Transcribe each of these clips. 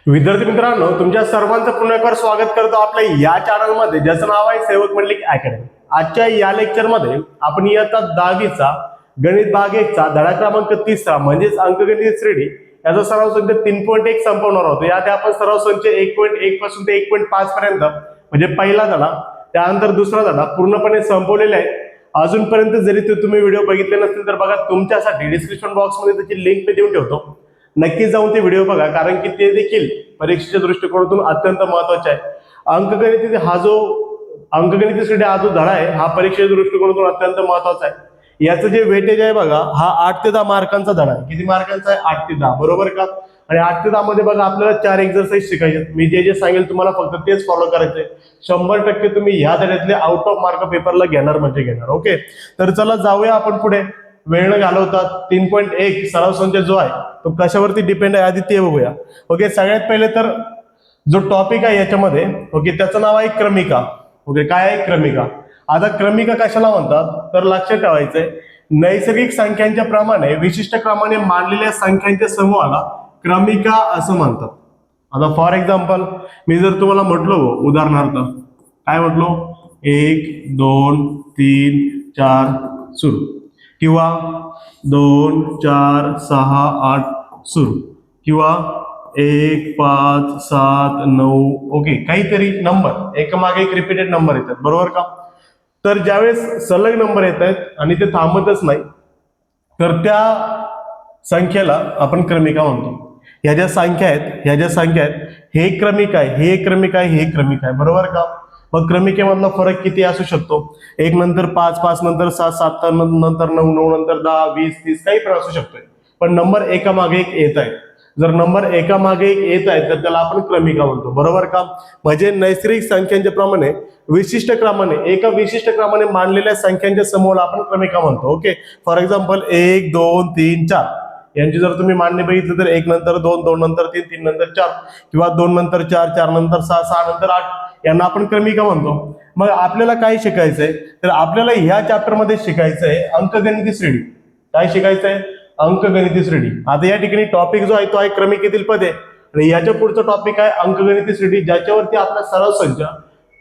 विद्यार्थी मित्रांनो, तुमच्या सर्वांचं पुन्हा एकदा स्वागत करतो आपल्या या चॅनलमध्ये, ज्याचं नाव आहे सेवक मंडलिक अकॅडमी. आजच्या या लेक्चरमध्ये आपण इयत्ता 10वीचा गणित भाग 1 चा धडा क्रमांक 30 म्हणजेच अंकगणित श्रेणी याचा सराव संच 3.1 संपवणार आहोत. यात आपण सराव संच 1.1 पासून ते 1.5 पर्यंत म्हणजे पहिला धडा, त्यानंतर दुसरा धडा पूर्णपणे संपवलेला आहे. अजूनपर्यंत जरी तुम्ही व्हिडिओ बघितले नसतील तर बघा, तुमच्यासाठी डिस्क्रिप्शन बॉक्समध्ये त्याची लिंक मी देऊन ठेवतो. नक्की जाऊन ते व्हिडिओ बघा, कारण की ते देखील परीक्षेच्या दृष्टिकोनातून अत्यंत महत्त्वाचे आहे. अंकगणित हा जो धडा आहे हा परीक्षेच्या दृष्टिकोनातून अत्यंत महत्त्वाचा आहे. याचं जे वेटेज आहे बघा, हा 8 ते 10 मार्कांचा धडा आहे. किती मार्कांचा आहे? 8 ते 10, बरोबर का? आणि 8 ते 10 मध्ये बघा आपल्याला 4 एक्सरसाइज शिकायचे. मी जे सांगेल तुम्हाला फक्त तेच फॉलो करायचे. 100% तुम्ही ह्या धड्यातले आउट ऑफ मार्क पेपरला घेणार म्हणजे घेणार. ओके, तर चला जाऊया आपण पुढे. वेळ न घालवता 3.1 सराव संच जो आहे तो कशावरती डिपेंड आहे आधी ते बघूया. ओके, सगळ्यात पहिले तर जो टॉपिक आहे याच्यामध्ये, ओके, त्याचं नाव आहे क्रमिका. ओके, काय आहे? क्रमिका. आता क्रमिका कशाला म्हणतात तर लक्षात ठेवायचंय, नैसर्गिक संख्यांच्या प्रमाणे विशिष्ट क्रमाने मांडलेल्या संख्यांच्या समूहाला क्रमिका असं म्हणतात. आता फॉर एक्झाम्पल मी जर तुम्हाला म्हटलो, उदाहरणार्थ काय म्हटलो, 1 2 3 4 सुरू, किंवा 2 4 6 8 सुरू, किंवा 1 5 7 9, ओके, काहीतरी नंबर एकामागे एक रिपीटेड नंबर येतात, बरोबर का? तर ज्यावेळेस सलग नंबर येत आहेत आणि ते थांबतच नाही, तर त्या संख्येला आपण क्रमिका म्हणतो. ह्या ज्या संख्या आहेत हे क्रमिक आहे, हे क्रमिक आहे, हे क्रमिक आहे, बरोबर का? मग क्रमिकेमधला फरक किती असू शकतो? 1 नंतर 5, 5 नंतर 7, 7 नंतर 9, 9 नंतर 10, 20, 30 काही पण असू शकतोय, पण नंबर एकामागे एक येत आहे. जर नंबर एकामागे एक येत आहे तर त्याला आपण क्रमिका म्हणतो, बरोबर का? म्हणजे नैसर्गिक संख्यांच्या प्रमाणे एका विशिष्ट क्रमाने मांडलेल्या संख्यांच्या समूहाला आपण क्रमिका म्हणतो. ओके, फॉर एक्झाम्पल 1 2 3 4 यांची जर तुम्ही मांडणी बघितलं तर 1 नंतर 2, 2 नंतर 3, 3 नंतर 4, किंवा 2 नंतर 4, 4 नंतर 6, 6 नंतर 8 यांना आपण क्रमिका म्हणतो. मग आपल्याला काय शिकायचंय तर आपल्याला ह्या चॅप्टर मध्ये शिकायचंय अंकगणिती श्रेणी. काय शिकायचंय? अंकगणिती श्रेणी. आता या ठिकाणी टॉपिक जो आहे तो आहे क्रमिकेतील पदे, आणि याच्या पुढचा टॉपिक आहे अंकगणिती श्रेणी, ज्याच्यावरती आपला सराव संच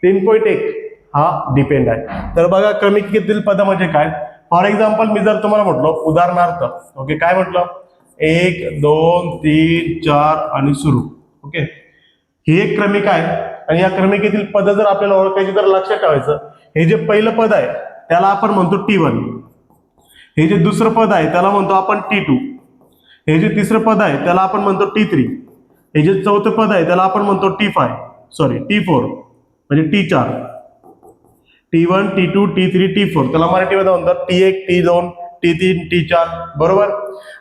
3.1 हा डिपेंड आहे. तर बघा, क्रमिकेतील पद म्हणजे काय? फॉर एक्झाम्पल मी जर तुम्हाला म्हटलो, उदाहरणार्थ, ओके, काय म्हटलं, 1 2 3 4 आणि सुरू. ओके, ही एक क्रमिका आहे, आणि या क्रमिकेतील पद जर आपल्याला ओळखायची तर लक्षात ठेवायचं, हे जे पहिलं पद आहे त्याला आपण म्हणतो T1, हे जे दुसरं पद आहे त्याला म्हणतो आपण T2, हे जे तिसरं पद आहे त्याला आपण म्हणतो T3, हे जे चौथं पद आहे त्याला आपण म्हणतो T4 म्हणजे T4, T1 T2 T3 T4, त्याला मराठीमध्ये म्हणतात T1 T2 T3 T4, बरोबर.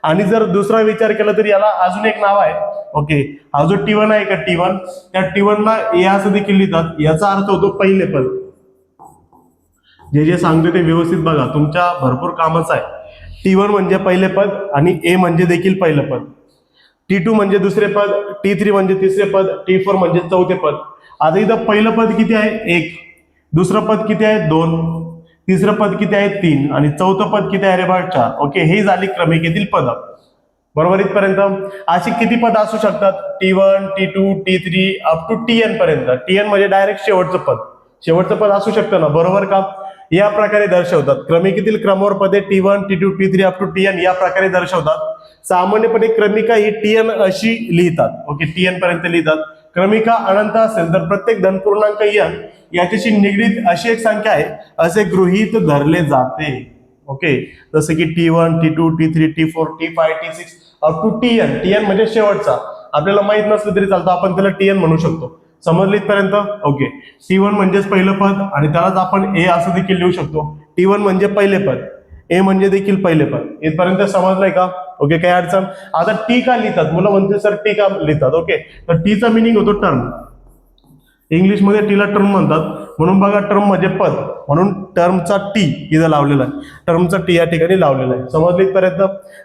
आणि जर दुसरा विचार केला तर याला अजून एक नाव आहे. ओके, हा जो T1 आहे का, T1, त्या T1 ला ए असं देखील लिहितात. याचा अर्थ होतो पहिले पद. जे सांगतो ते व्यवस्थित बघा, तुमच्या भरपूर कामच आहे. T1 म्हणजे पहिले पद, आणि ए म्हणजे देखील पहिलं पद, T2 म्हणजे दुसरे पद, T3 म्हणजे तिसरे पद, T4 म्हणजे चौथे पद. आता इथं पहिलं पद किती आहे? 1, दुसरं पद किती आहे? 2, तिसरं पद किती आहे? 3, आणि चौथं पद किती आहे रे बा? 4. ओके, हे झाली क्रमिकेतील पद, बरोबर. इथपर्यंत अशी किती पद असू शकतात? T1 T2 T3 up to Tn पर्यंत. Tn म्हणजे डायरेक्ट शेवटचं पद असू शकतं ना, बरोबर का? या प्रकारे दर्शवतात क्रमिकेतील क्रमवार पदे T1 T2 T3 up to Tn या प्रकारे दर्शवतात. सामान्यपणे क्रमिका ही Tn अशी लिहितात. ओके, Tn पर्यंत लिहितात. क्रमिका अनंत असेल तर प्रत्येक धनपूर्णांक n याच्याशी निगडीत अशी एक संख्या आहे असे गृहीत धरले जाते. ओके, जसं की T1 T2 T3 T4 T5 T6 up to Tn म्हणजे शेवटचा. आपल्याला माहित नसलं तरी चालतं, आपण त्याला Tn म्हणू शकतो. समजलं इथपर्यंत? ओके, T1 म्हणजेच पहिलं पद, आणि त्यालाच आपण ए असं देखील लिहू शकतो. T1 म्हणजे पहिले पद, ए म्हणजे देखील पहिले पद. इथपर्यंत समजलंय का? ओके, काय अडचण? आता टी का लिहितात? मुलं म्हणते सर टी का लिहितात? ओके, तर टीचा मिनिंग होतो टर्म. इंग्लिशमध्ये टीला टर्म म्हणतात, म्हणून बघा टर्म म्हणजे पद, म्हणून टर्मचा टी इथं लावलेला आहे, टर्मचा टी या ठिकाणी लावलेला आहे. समजलं इथपर्यंत?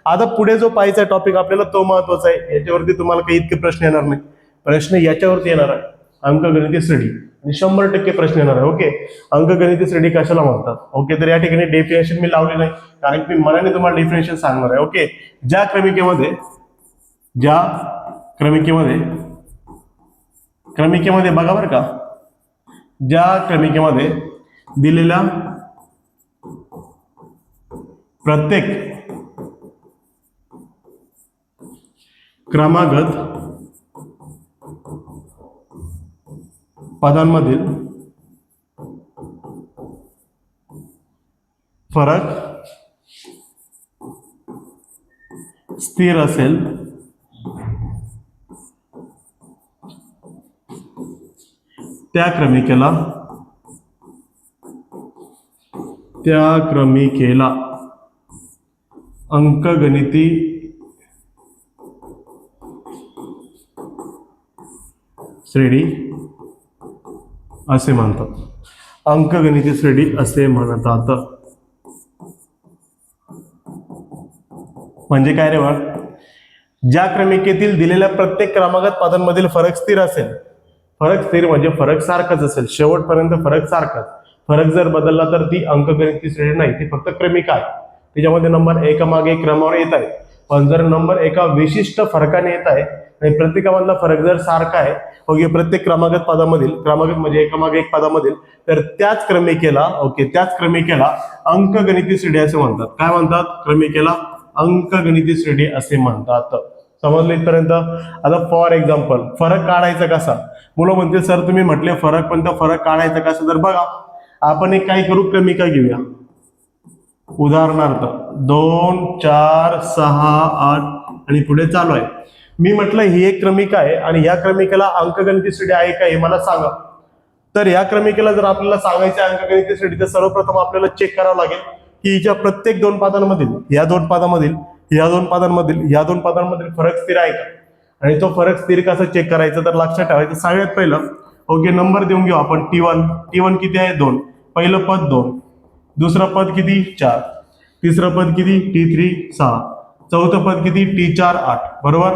आता पुढे जो पाहायचा टॉपिक आपल्याला तो महत्वाचा आहे. याच्यावरती तुम्हाला काही इतके प्रश्न येणार नाही. प्रश्न याच्यावरती येणार आहे, अंकगणिती श्रेणी, आणि 100% प्रश्न येणार आहे. ओके, अंकगणिती श्रेणी कशाला म्हणतात? ओके, तर या ठिकाणी डेफिनेशन मी लावली नाही, कारण मी मनाने तुम्हाला डेफिनेशन सांगणार आहे. ओके, ज्या क्रमिकेमध्ये क्रमिकेमध्ये बघा बरं का, ज्या क्रमिकेमध्ये दिलेल्या प्रत्येक क्रमागत पदांमधील फरक स्थिर असेल त्या क्रमिकेला अंकगणिती श्रेणी असे म्हणतात. अंकगणिती श्रेणी असे म्हणतात. म्हणजे काय रे बाळ, ज्या क्रमिकेतील दिलेल्या प्रत्येक क्रमागत पदांमधील फरक स्थिर असेल. फरक स्थिर म्हणजे फरक सारखाच असेल, शेवटपर्यंत फरक सारखाच. फरक जर बदलला तर ती अंकगणिती श्रेणी नाही, ती फक्त क्रमिका आहे. त्याच्यामध्ये नंबर एकामागे एक क्रमावर येत आहे. पण जर नंबर एका विशिष्ट फरकाने येत आहे आणि प्रत्येकामधला फरक जर सारखा आहे, ओके, प्रत्येक क्रमागत पदामधील, क्रमागत म्हणजे एकामागे एक पदामधील, तर त्याच क्रमिकेला अंकगणिती श्रेणी असे म्हणतात. काय म्हणतात? क्रमिकेला अंकगणिती श्रेणी असे म्हणतात. समजलं इथपर्यंत? आता फॉर एक्झाम्पल फरक काढायचा कसा? मुलं म्हणतील सर तुम्ही म्हटले फरक, पण तो फरक काढायचा कसा? तर बघा, आपण एक काय करू, क्रमिका घेऊया. उदाहरणार्थ 2, 4, 6, 8 आणि पुढे चालू आहे. मी म्हटलं ही एक क्रमिका आहे आणि या क्रमिकेला अंकगणिती श्रेणी आहे का हे मला सांगा. तर या क्रमिकेला जर आपल्याला सांगायचं अंकगणिती श्रेणी, तर सर्वप्रथम आपल्याला चेक करावं लागेल की हिच्या प्रत्येक दोन पदांमधील, या दोन पदांमधील फरक स्थिर आहे का. आणि तो फरक स्थिर कसा चेक करायचा, तर लक्षात ठेवायचं सगळ्यात पहिलं, ओके, नंबर देऊन घेऊ आपण. T1 किती आहे? 2. पहिलं पद 2, दुसरं पद किती? 4, तिसरं पद किती? T3 6, चौथं पद किती? T4 8. बरोबर?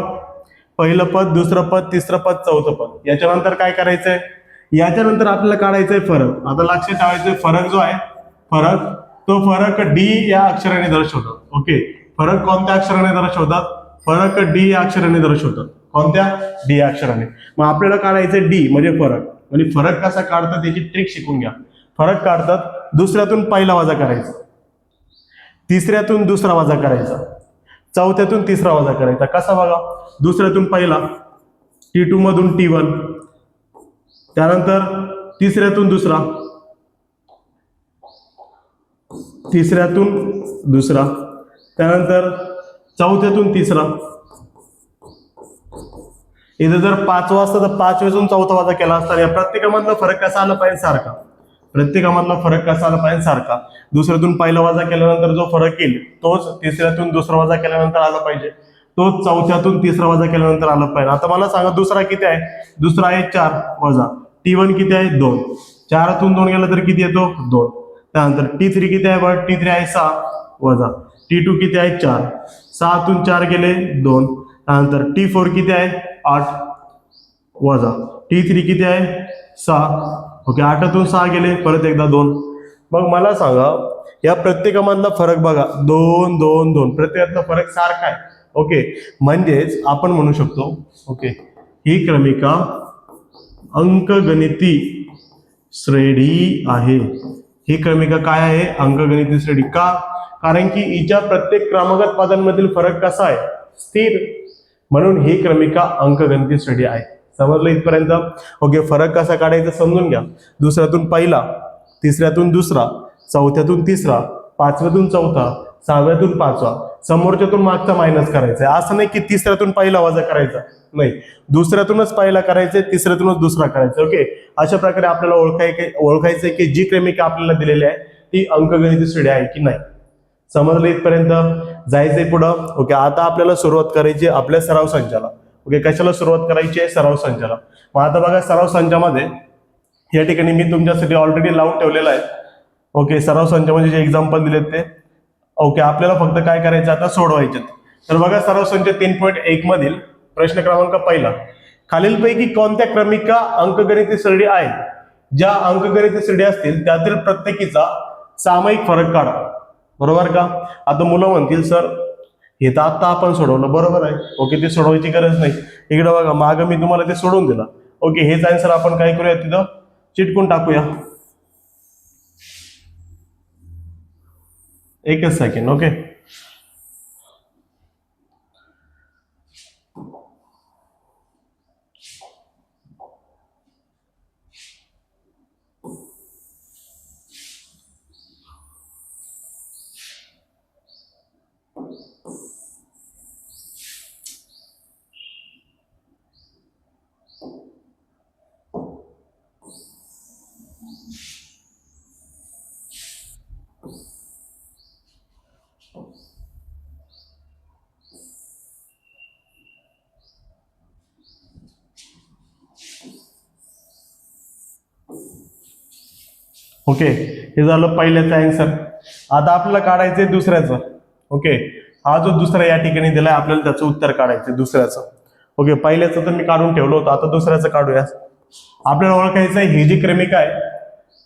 पहिलं पद, दुसरं पद, तिसरं पद, चौथं पद. याच्यानंतर काय करायचंय? याच्यानंतर आपल्याला काढायचंय फरक. आता लक्षात ठेवायचंय फरक जो आहे, तो फरक D या अक्षराने दर्शवतात. ओके, फरक कोणत्या अक्षराने दर्शवतात? फरक D या अक्षराने दर्शवतात. कोणत्या? D या अक्षराने. मग आपल्याला काढायचंय D म्हणजे फरक. म्हणजे फरक कसा काढतात त्याची ट्रिक शिकून घ्या. फरक काढतात, दुसऱ्यातून पहिला वजा करायचा, तिसऱ्यातून दुसरा वजा करायचा, चौथ्यातून तिसरा वजा करायचा. कसा बघा? दुसऱ्यातून पहिला, T2 मधून T1, त्यानंतर तिसऱ्यातून दुसरा, त्यानंतर चौथ्यातून तिसरा. इथे जर 5 असतं तर 5 वेळून चौथा वजा केला असता. या प्रत्येकामधला फरक कसा आला पाहिजे? सारखा. दुसऱ्यातून पहिला वजा केल्यानंतर जो फरक येईल तोच तिसऱ्यातून दुसरा वजा केल्यानंतर आला पाहिजे, तोच चौथ्यातून तिसरा वजा केल्यानंतर आला पाहिजे. आता मला सांगा दुसरा किती आहे? दुसरा आहे 4 वजा. T1 किती आहे? 2. 4तून 2 गेला तर किती येतो? 2. त्यानंतर T3 किती आहे? बघ, T3 आहे 6 वजा. T2 किती आहे? 4. 6तून 4 गेले 2. त्यानंतर T4 किती आहे? 8 वजा. T3 किती आहे? 6. ओके, 8तून 6 गेले, परत एकदा 2. मग मला सांगा या प्रत्येकामधला फरक बघा, 2 2 2, प्रत्येकातला फरक सारखा आहे. ओके, म्हणजेच आपण म्हणू शकतो, ओके, ही क्रमिका अंकगणिती श्रेणी आहे. ही क्रमिका काय आहे? अंकगणिती श्रेणी. का? कारण की हिच्या प्रत्येक क्रमागत पदांमधील फरक कसा आहे? स्थिर. म्हणून ही क्रमिका अंकगणिती श्रेणी आहे. समजलं इथपर्यंत? ओके, फरक कसा काढायचा समजून घ्या. दुसऱ्यातून पहिला, तिसऱ्यातून दुसरा, चौथ्यातून तिसरा, पाचव्यातून चौथा, सहाव्यातून पाचवा, समोरच्यातून मागचा मायनस करायचा. असं नाही की तिसऱ्यातून पहिला वजा करायचा, नाही, दुसऱ्यातूनच पहिला करायचा, तिसऱ्यातूनच दुसरा करायचा. ओके, अशा प्रकारे आपल्याला ओळखायचंय की जी क्रमिका आपल्याला दिलेली आहे ती अंकगणिती श्रेणी आहे की नाही. समजलं इथपर्यंत? जायचंय पुढं. ओके, आता आपल्याला सुरुवात करायची आपल्या सराव संचाला. ओके, कशाला सुरुवात करायची आहे? सराव संचाला. मग आता बघा, सराव संचामध्ये या ठिकाणी मी तुमच्यासाठी ऑलरेडी लावून ठेवलेला आहे. ओके, सराव संचामध्ये जे एक्झाम्पल दिलेत ते, ओके, आपल्याला फक्त काय करायचं आता? सोडवायचे. तर बघा, सराव संच 3.1 मधील प्रश्न क्रमांक पहिला, खालीलपैकी कोणत्या क्रमिका अंकगणिती श्रेणी आहेत? ज्या अंकगणिती श्रेणी असतील त्यातील प्रत्येकीचा सामायिक फरक काढा. बरोबर का? आता मुलं म्हणतील सर हे तर आता आपण सोडवलं, बरोबर आहे. ओके, ते सोडवायची गरज नाही. इकडे बघा, मागं मी तुम्हाला ते सोडवून दिलं. ओके, हेच आन्सर आपण काय करूया तिथं चिटकून टाकूया. एकच सेकंड. ओके, ओके, हे झालं पहिल्याचं आन्सर. आता आपल्याला काढायचंय दुसऱ्याचं. ओके, हा जो दुसरा या ठिकाणी दिलाय आपल्याला त्याचं उत्तर काढायचंय दुसऱ्याचं. ओके, पहिल्याचं तर मी काढून ठेवलं होतं, आता दुसऱ्याचं काढूया. आपल्याला ओळखायचं आहे ही जी क्रमिका आहे,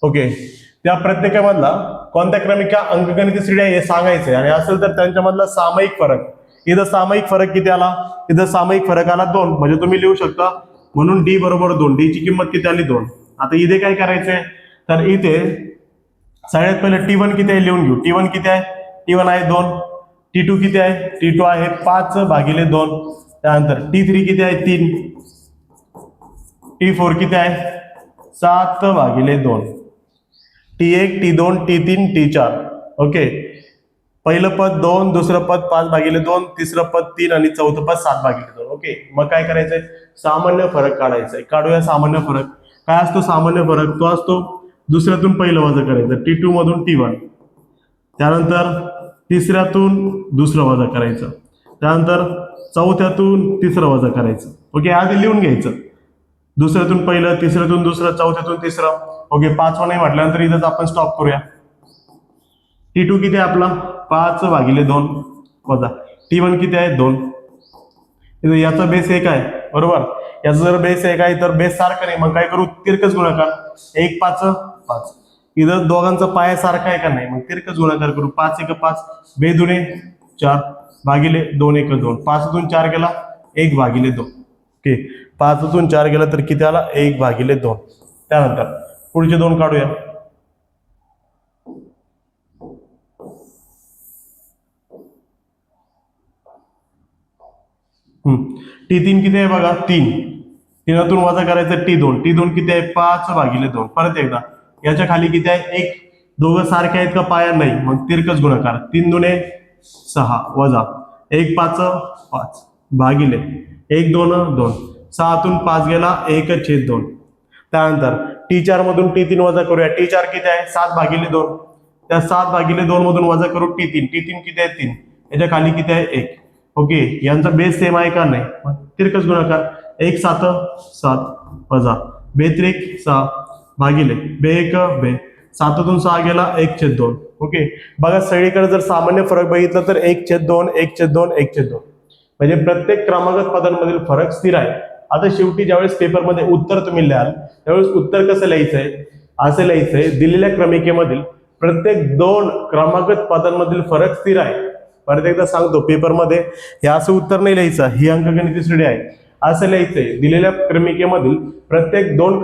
ओके, त्या प्रत्येकामधला कोणत्या क्रमिका अंकगणित श्रेणी आहे हे सांगायचंय, आणि असेल तर त्यांच्यामधला सामायिक फरक. इथं सामायिक फरक किती आला? इथं सामायिक फरक आला 2. म्हणजे तुम्ही लिहू शकता म्हणून डी बरोबर 2. डी ची किंमत किती आली? 2. आता इथे काय करायचंय, तर इथे सगळ्यात पहिले T1 किती आहे लिहून घेऊ. T1 किती आहे? T1 आहे 2. T2 किती आहे? T2 आहे 5/2. त्यानंतर T3 किती आहे? 3. T4 किती आहे? 7/2. T1, T2, T3, T4. Okay, पहिलं पद 2, दुसरं पद 5/2, तिसरं पद 3 आणि चौथं पद 7/2. ओके, मग काय करायचंय? सामान्य फरक काढायचा. काढूया सामान्य फरक. काय असतो सामान्य फरक? तो असतो दुसऱ्यातून पहिलं वजा करायचं, T2 मधून T1. त्यानंतर तिसऱ्यातून दुसरं वजा करायचं, त्यानंतर चौथ्यातून तिसरं वजा करायचं. ओके, आधी लिहून घ्यायचं. दुसऱ्यातून पहिलं, तिसऱ्यातून दुसरं, चौथ्यातून तिसरं. ओके, 5 नाही म्हटल्यानंतर इथंच आपण स्टॉप करूया. T2 किती आहे आपला? 5/2 वजा T1 किती आहे? 2. इथं याचा बेस 1 आहे, बरोबर. याचा जर बेस 1 आहे तर बेस सारखा नाही, मग काय करू? तिरकस गुणाकार. 1 5 5. इथं दोघांचा पाया सारखा आहे का नाही? मग तिरकस गुणाकार करू. 5 1 5, 2 2 4 भागिले 2 1 2. 5तून 4 गेला 1/2. ओके, 5तून 4 गेला तर किती आला? 1/2. त्यानंतर पुढचे 2 काढूया. T3 किती आहे बघा? 3. 3तून वजा करायचं T2. T2 किती आहे? 5/2. परत एकदा याच्या खाली किती आहे? 1. दोघं सारखे आहेत का पाया? नाही, मग तिरकस गुणाकार. 3 2 6 वजा 1 5 5 भागिले 1 2 2. 6तून 5 गेला 1/2. त्यानंतर T4 मधून T3 वजा करूया. T4 किती आहे? 7/2. त्या 7/2 मधून वजा करू T3. T3 किती आहे? 3. याच्या खाली किती आहे? 1. ओके, यांचा बेस सेम आहे का? नाही, तिरकस गुणाकार. 1 7 7 वजा 2 3 6 भागिले 2 1 2. 7तून 6 गेला 1/2. ओके, बघा सगळीकडे जर सामान्य फरक बघितला तर 1/2 1/2 1/2. म्हणजे प्रत्येक क्रमागत पदांमधील फरक स्थिर आहे. आता शेवटी ज्यावेळेस पेपरमध्ये उत्तर तुम्ही लिहाल त्यावेळेस उत्तर कसं लिहायचंय? असं लिहायचंय, दिलेल्या क्रमिकेमधील प्रत्येक 2 क्रमागत पदांमधील फरक स्थिर आहे. परत एकदा सांगतो, पेपरमध्ये हे असं उत्तर नाही लिहायचं ही अंकगणित श्रेणी आहे, असं लिहायचंय दिलेल्या क्रमिकेमधील प्रत्येक 2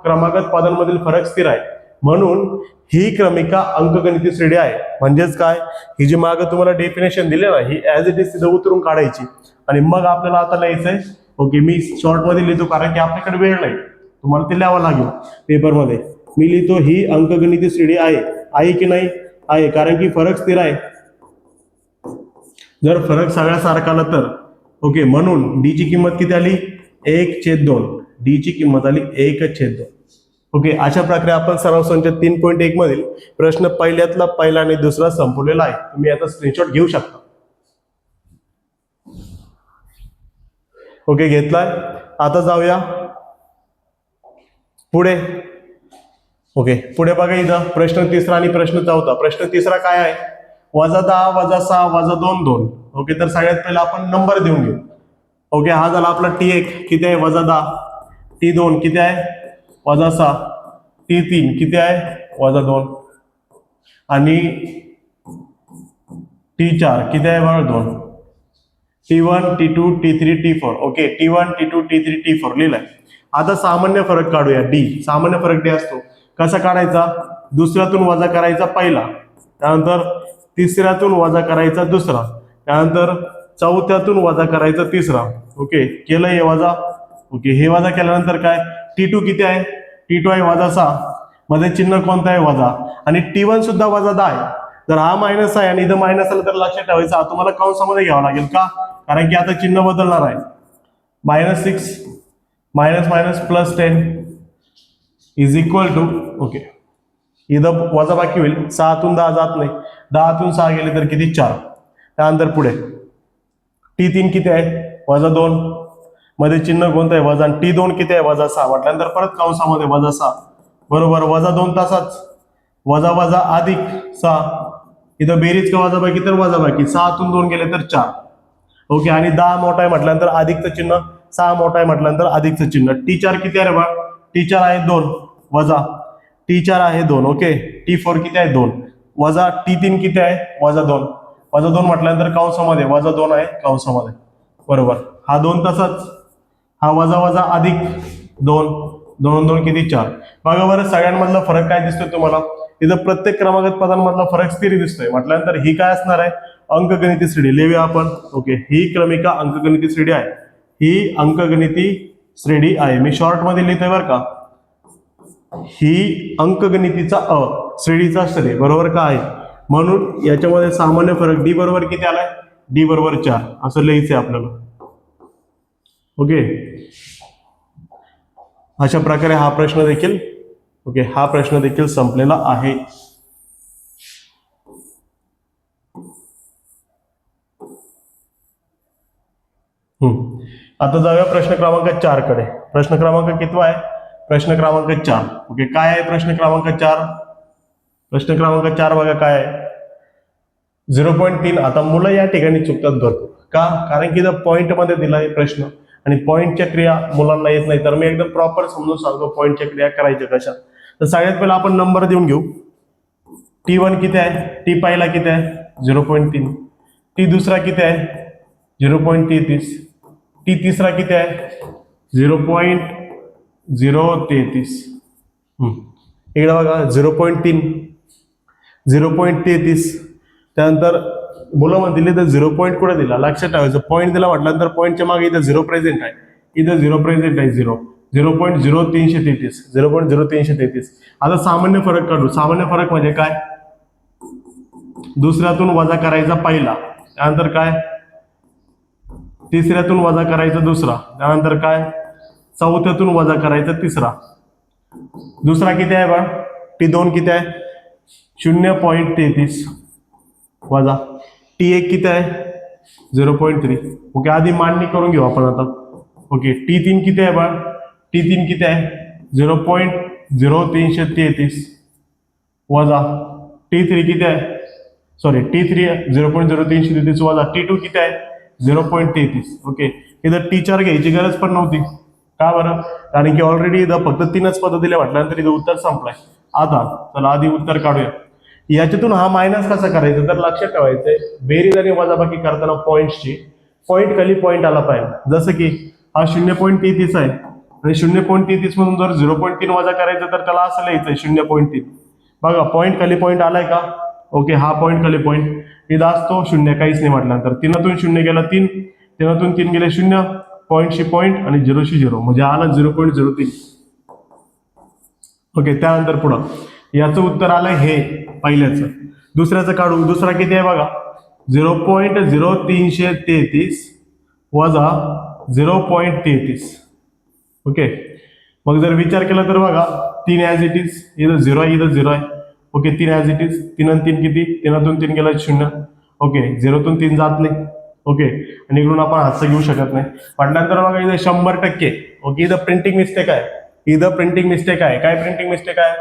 क्रमागत पदांमधील फरक स्थिर आहे, म्हणून ही क्रमिका अंकगणित श्रेणी आहे. म्हणजेच काय? ही जी मागे तुम्हाला डेफिनेशन दिली ना, ही ऍज इट इज तिथं उतरून काढायची आणि मग आपल्याला आता लिहायचंय. ओके, मी शॉर्ट मध्ये लिहितो कारण की आपल्याकडे वेळ नाही, तुम्हाला ते लिहावं लागेल पेपरमध्ये. मी लिहितो ही अंकगणित श्रेणी आहे की नाही? आहे, कारण की फरक स्थिर आहे. जर फरक सगळ्या सारखा आला तर ओके, म्हणून डी ची किंमत किती आली? 1/2. डी ची किंमत आली 1/2. ओके, अशा प्रकारे आपण सराव संच 3.1 मधील प्रश्न पहिल्यातला पहिला आणि दुसरा संपवलेला आहे. तुम्ही याचा स्क्रीनशॉट घेऊ शकता. ओके, घेतलाय. आता जाऊया पुढे. ओके, पुढे बघा इथं प्रश्न तिसरा आणि प्रश्न चौथा. प्रश्न तिसरा काय आहे? -10 -6 -2 2. ओके, तर सगळ्यात पहिला आपण नंबर देऊन घेऊ. ओके, हा झाला आपला T1 किती आहे? -10. T2 किती आहे? -6. T3 किती आहे? -2. आणि T4 किती आहे? बघा 2. T1 T2 T3 T4. Okay, T1 T2 T3 T4 लिहिलंय. आता सामान्य फरक काढूया डी. सामान्य फरक डी असतो. कसा काढायचा? दुसऱ्यातून वजा करायचा पहिला, त्यानंतर तिसऱ्यातून वजा करायचा दुसरा, त्यानंतर चौथ्यातून वजा करायचा तिसरा. ओके, केलं हे वजा. ओके, हे वजा केल्यानंतर काय? T2 किती आहे? T2 आहे -6. मध्ये चिन्ह कोणतं आहे? वजा. आणि T1 सुद्धा -10 आहे. जर हा मायनस आहे आणि इथं मायनस आलं तर लक्षात ठेवायचं, तुम्हाला कंसामध्ये घ्यावं लागेल. का? कारण की आता चिन्ह बदलणार आहे. -6 -10 इज इक्वल टू, ओके, इथं वजा बाकी होईल. 6तून 10 जात नाही, 10तून 6 गेले तर किती? 4. त्यानंतर पुढे T3 किती आहे? -2. मध्ये चिन्ह कोणतं आहे? वजा. आणि T2 किती आहे? -6. म्हटल्यानंतर परत कंसामध्ये -6 बरोबर. -2 तासाच वजा वजा अधिक 6. इथं बेरीज का वजा बाकी? तर वजा बाकी. 6तून 2 गेले तर 4. ओके, आणि 10 मोठा आहे म्हटल्यानंतर अधिकचं चिन्ह, 6 मोठा आहे म्हटल्यानंतर अधिकचं चिन्ह. T4 किती आहे रे बा? T4 आहे 2 वजा. T4 आहे 2. ओके, T4 किती आहे? 2 वजा. T3 किती आहे? -2. -2 म्हटल्यानंतर कंसामध्ये -2 आहे कंसामध्ये बरोबर. हा 2 तासाच, हा वजा वजा अधिक 2, 2 2 किती? 4. बघा बरं, सगळ्यांमधला फरक काय दिसतोय तुम्हाला? इथं प्रत्येक क्रमागत पदांमधला फरक स्थिर दिसतोय. म्हटल्यानंतर ही काय असणार आहे? अंकगणिती श्रेणी. लिहूया आपण. ओके, ही क्रमिका अंकगणिती श्रेणी आहे. ही अंकगणिती श्रेणी आहे. मी शॉर्ट मध्ये लिहितोय बरं का. ही अंकगणितीचा श्रेणीचा श्रेणी बरोबर का आहे. म्हणून याच्यामध्ये सामान्य फरक डी बरोबर किती आलाय? डी बरोबर 4 असं लिहायचंय आपल्याला. ओके, अशा प्रकारे हा प्रश्न देखील, ओके, हा प्रश्न देखील संपलेला आहे. आता जाऊया प्रश्न क्रमांक 4 कडे. प्रश्न क्रमांक कितवा आहे? प्रश्न क्रमांक 4. ओके, काय आहे प्रश्न क्रमांक 4? प्रश्न क्रमांक 4 बघा काय आहे? 0.3. आता मुलं या ठिकाणी चुकतात भरपूर. का? कारण की जर पॉइंट मध्ये दिलाय प्रश्न आणि पॉइंटच्या क्रिया मुलांना येत नाही, तर मी एकदम प्रॉपर समजून सांगतो पॉइंटच्या क्रिया करायच्या कशा. तर सगळ्यात पहिला आपण नंबर देऊन घेऊ. T1 किती आहे? T पहिला किती आहे? 0.3. T दुसरा किती आहे? 0.33. T तिसरा किती आहे? 0.033. इकडे बघा 0.3, 0.33. त्यानंतर मुलांमध्ये दिले तर 0 पॉईंट कुठे दिला? लक्षात ठेवायचं. पॉईंट दिला म्हटल्यानंतर पॉईंटच्या मागे इथं 0 प्रेझेंट आहे. इथं 0 प्रेझेंट आहे. 0.0333. 0.0333. आता सामान्य फरक काढू. सामान्य फरक म्हणजे काय? दुसऱ्यातून वजा करायचा पहिला, त्यानंतर काय? तिसऱ्यातून वजा करायचा दुसरा, त्यानंतर काय? चौथ्यातून वजा करायचा तिसरा. दुसरा किती आहे बा? T2 किती आहे? 0.33 वजा. T1 किती आहे? 0.3. ओके, आधी मांडणी करून घेऊ आपण आता. ओके, T3 किती आहे बा? T3 किती आहे? 0.0333 वजा. T3 किती आहे? सॉरी, T3 0.0333 वजा. T2 किती आहे? 0.33. ओके, इथं T4 घ्यायची गरज पण नव्हती. का बरं? कारण की ऑलरेडी इथं फक्त 3च पद दिले म्हटल्यानंतर इथं उत्तर संपलाय. आता चला आधी उत्तर काढूया. याच्यातून हा मायनस कसा करायचा? तर लक्षात ठेवायचंय, बेरीज आणि वजाबाकी करताना पॉईंटची पॉईंट खाली पॉईंट आला पाहिजे. जसं की हा 0.33 आहे आणि 0.33 मधून जर 0.3 वजा करायचं तर त्याला असं लिहायचंय 0.3. बघा, पॉईंट खाली पॉईंट आलाय का? ओके, हा पॉईंट खाली पॉईंट इथं असतो 0, काहीच नाही म्हटल्यानंतर. 3तून 0 गेला 3, 3तून 3 गेले 0, पॉईंटशी पॉईंट आणि 0शी 0 म्हणजे आला 0.03. ओके, त्यानंतर पुढं याचं उत्तर आलंय हे पहिल्याचं. दुसऱ्याचं काढू. दुसरा किती आहे बघा? 0.0333 वजा 0.33. ओके, मग जर विचार केला तर बघा 3 ॲज इट इज. इथं 0 आहे, इथं 0 आहे. Okay, 3 as it is. 3 आणि 3 किती? 3तून 3 गेला 0. ओके, 0तून 3 जात नाही. ओके, आणि इकडून आपण हातचं घेऊ शकत नाही. म्हटल्यानंतर बघा इथं 100%. ओके, इथं प्रिंटिंग मिस्टेक आहे. इथं प्रिंटिंग मिस्टेक आहे. काय प्रिंटिंग मिस्टेक आहे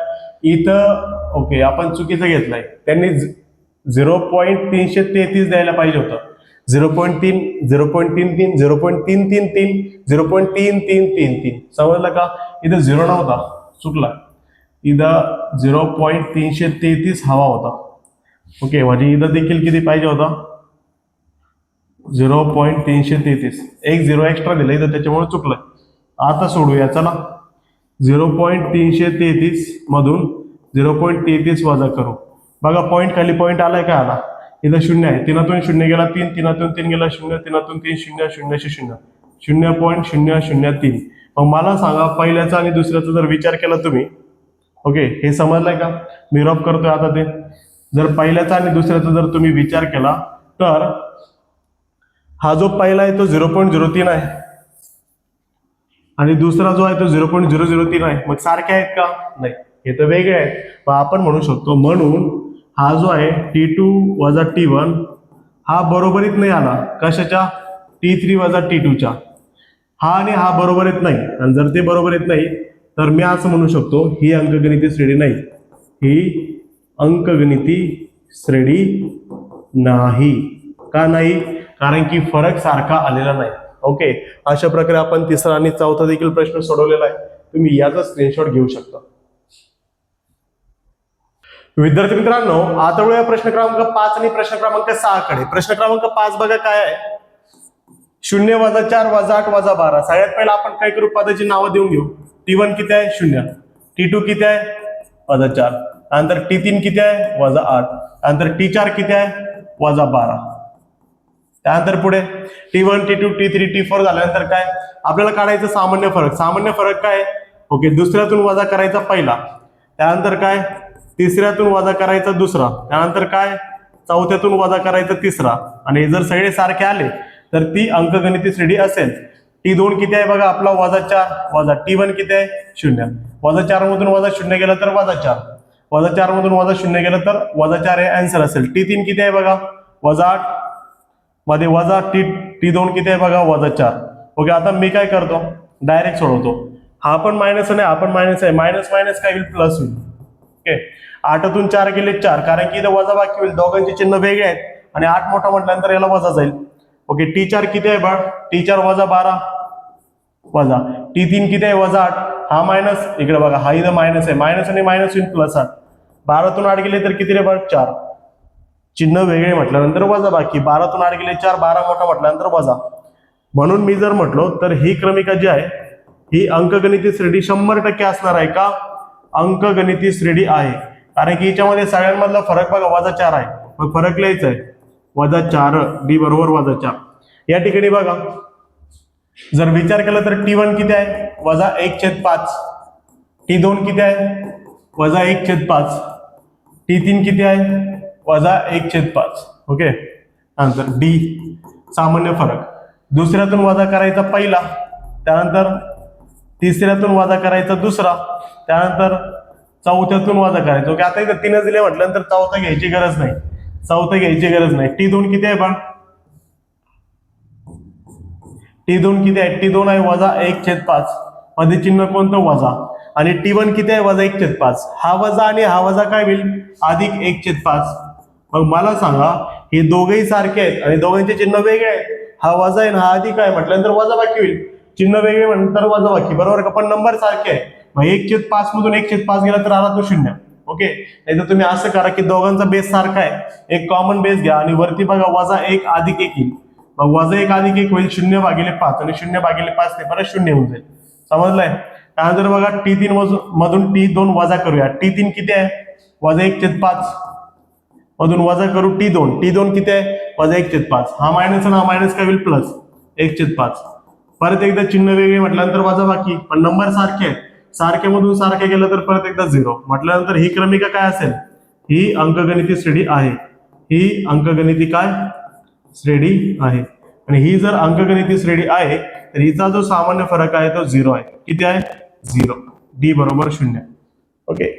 इथं? ओके, आपण चुकीचं घेतलंय. त्यांनी 0.333 द्यायला पाहिजे होतं. 0.3, 0.33, 0.333, 0.3333. समजलं का? इथं 0 नव्हता, चुकला. इथं 0.333 हवा होता. ओके, म्हणजे इथं देखील किती पाहिजे होता? 0.333. एक 0 एक्स्ट्रा दिलं इथं, त्याच्यामुळे चुकलं. आता सोडूया चला. 0.333 मधून 0.33 वजा करू. बघा पॉईंट खाली पॉईंट आलाय का? आला. इथं 0 आहे. 3तून 0 गेला 3, 3तून 3 गेला 0, 3तून 3 0, 0 0.003. मग मला सांगा पहिल्याचा आणि दुसऱ्याचा जर विचार केला तुम्ही, ओके, हे समजलंय का? मी रफ करतोय आता ते. जर पहिल्याचा आणि दुसऱ्याचा जर तुम्ही विचार केला तर हा जो पहिला आहे तो 0.03 आहे आणि दुसरा जो आहे तो 0.003 आहे. मग सारखे आहेत का? नाही, हे तर वेगळे आहेत. मग आपण म्हणू शकतो, म्हणून हा जो आहे T2 वजा T1 हा बरोबरीत नाही आला. कशाच्या? T3 वजा T2च्या. हा आणि हा बरोबर येत नाही. आणि जर ते बरोबर येत नाही तर मी असं म्हणू शकतो, ही अंकगणिती श्रेणी नाही. ही अंकगणिती श्रेणी नाही. का नाही? कारण की फरक सारखा आलेला नाही. ओके, अशा प्रकारे आपण तिसरा आणि चौथा देखील प्रश्न सोडवलेला आहे. तुम्ही याचा स्क्रीनशॉट घेऊ शकता. विद्यार्थी मित्रांनो, आता वळूया प्रश्न क्रमांक 5 आणि प्रश्न क्रमांक 6 कडे. प्रश्न क्रमांक 5 बघा काय आहे. 0 वजा 4 वजा 8 वजा 12. सगळ्यात पहिला आपण काय करू? पदाची नावं देऊन घेऊ. T1 किती आहे? 0. T2 किती आहे? वजा 4. त्यानंतर T3 किती आहे? वजा 8. त्यानंतर T4 किती आहे? वजा 12. त्यानंतर पुढे T1 T2 T3 T4 झाल्यानंतर काय? आपल्याला काढायचं सामान्य फरक. सामान्य फरक काय? ओके, दुसऱ्यातून वजा करायचा पहिला. त्यानंतर काय? तिसऱ्यातून वजा करायचा दुसरा. त्यानंतर काय? चौथ्यातून वजा करायचा तिसरा. आणि जर सगळे सारखे आले तर ती अंकगणिती श्रेणी असेल. T2 किती आहे बघा आपला? वजा 4 वजा. T1 किती आहे? 0. वजा 4 मधून वजा 0 गेलं तर वजा 4. वजा 4 मधून वजा 0 गेलं तर वजा 4 हे आन्सर असेल. T3 किती आहे बघा? वजा 8 मध्ये वजा T2 किती आहे बघा? वजा 4. ओके, आता मी काय करतो? डायरेक्ट सोडवतो. हा पण मायनस आहे, हा पण मायनस आहे. मायनस मायनस काय होईल? प्लस होईल. ओके, 8तून 4 गेले 4, कारण की इथं वजा बाकी होईल. दोघांचे चिन्ह वेगळे आहेत आणि 8 मोठा म्हटल्यानंतर याला वजा जाईल. ओके, T4 किती आहे बघ? T4 वजा 12 वजा. T3 किती आहे? वजा 8. हा मायनस, इकडे बघा हा इथं मायनस आहे. मायनस आणि मायनस होईल प्लस 8. 12तून 8 गेले तर किती रे बघ? 4. चिन्ह वेगळे म्हटल्यानंतर वजा बाकी. 12तून 8 गेले 4, 12 मोठा म्हटल्यानंतर वजा. म्हणून मी जर म्हटलो तर ही क्रमिका जी आहे ही अंकगणिती श्रेणी 100% असणार आहे का? अंकगणिती श्रेणी आहे. कारण की हिच्यामध्ये सगळ्यांमधला फरक बघा वजा 4 आहे. मग फरक लिहायचा आहे वजा 4. D बरोबर वजा 4. या ठिकाणी बघा जर विचार केला तर T1 किती आहे? वजा 1/5. T2 किती आहे? वजा 1/5. T3 किती आहे? वजा 1/5. ओके, नंतर D सामान्य फरक. दुसऱ्यातून वजा करायचा पहिला, त्यानंतर तिसऱ्यातून वजा करायचा दुसरा, त्यानंतर चौथ्यातून वजा करायचं. ओके, आता इथं 3 दिले म्हटल्यानंतर चौथा घ्यायची गरज नाही. चौथा घ्यायची गरज नाही. T2 किती आहे बघ? T2 किती आहे? T2 आहे वजा 1/5. मध्ये चिन्ह कोणतं? वजा. आणि T1 किती आहे? वजा 1/5. हा वजा आणि हा वजा काय होईल? अधिक 1/5. मग मला सांगा, हे दोघेही सारखे आहेत आणि दोघांचे चिन्ह वेगळे आहेत. हा वजा आहे हा अधिक आहे म्हटल्यानंतर वजा बाकी होईल. चिन्ह वेगळे म्हटल्यानंतर वजा बाकी, बरोबर का? पण नंबर सारखे आहे. मग 1/5 मधून 1/5 गेला तर आला तो 0. ओके, नाही तर तुम्ही असं करा की दोघांचा बेस सारखा आहे, एक कॉमन बेस घ्या आणि वरती बघा वजा 1 अधिक 1 येईल. मग वजा 1 अधिक 1 होईल 0/5 आणि 0/5 ते परत 0 होऊन जाईल. समजलंय? त्यानंतर बघा T3 मधून T2 वजा करूया. T3 किती आहे? वजा 1/5 मधून वजा करू T2 किती आहे? वजा 1/5. हा मायनस आणि हा मायनस काय होईल? प्लस 1/5. परत एकदा चिन्ह वेगळे म्हटल्यानंतर वजा बाकी, पण नंबर सारखे आहेत. सारखे मधून सारखे गेलं तर परत एकदा 0 म्हटल्यानंतर ही क्रमिका काय असेल? ही अंकगणिती श्रेणी आहे. ही अंकगणिती काय? श्रेणी आहे. आणि ही जर अंकगणिती श्रेणी आहे तर हिचा जो सामान्य फरक आहे तो 0 आहे. किती आहे? 0. D बरोबर 0. ओके,